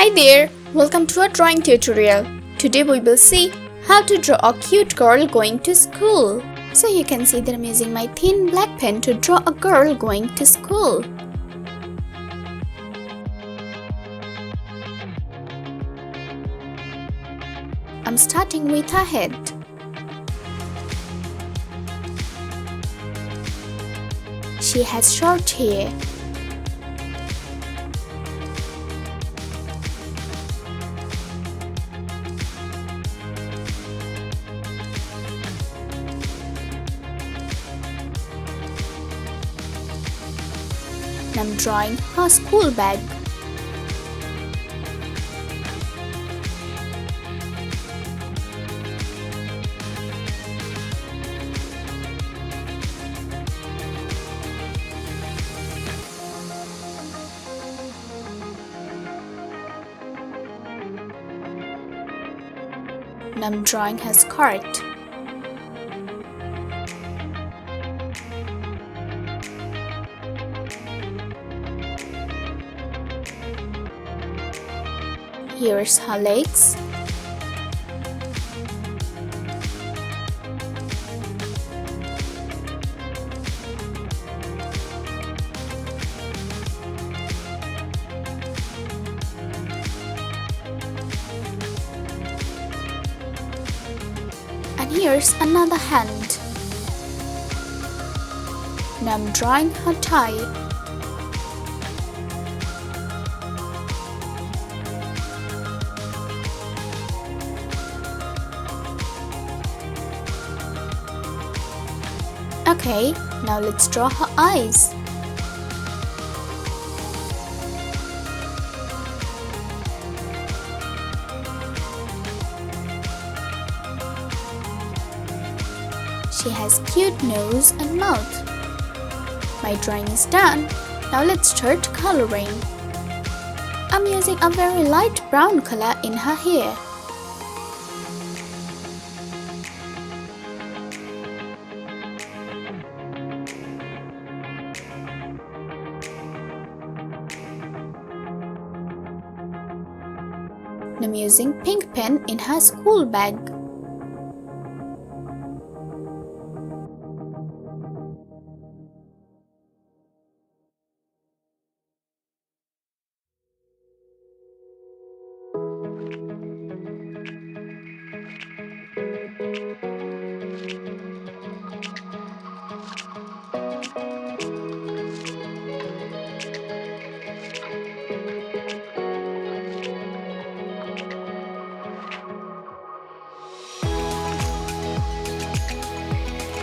Hi there, welcome to our drawing tutorial. Today we will see how to draw a cute girl going to school. So you can see that I'm using my thin black pen to draw a girl going to school. I'm starting with her head. She has short hair. I'm drawing her school bag. I'm drawing her skirt. Here's her legs. And here's another hand. Now I'm drawing her tie. Okay, now let's draw her eyes. She has cute nose and mouth. My drawing is done. Now let's start coloring. I'm using a very light brown color in her hair. I'm using pink pen in her school bag.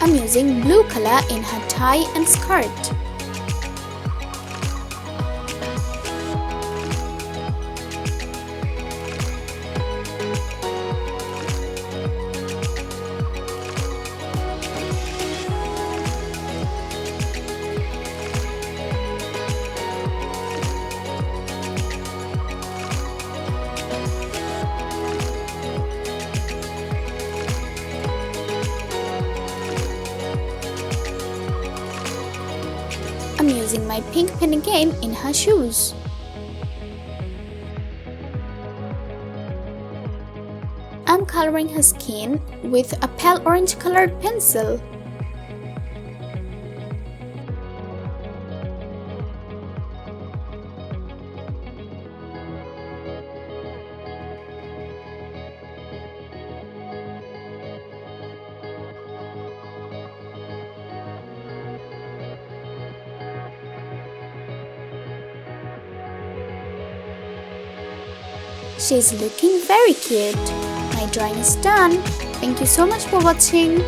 I'm using blue color in her tie and skirt. I'm using my pink pen again in her shoes. I'm coloring her skin with a pale orange colored pencil. She's looking very cute. My drawing is done. Thank you so much for watching.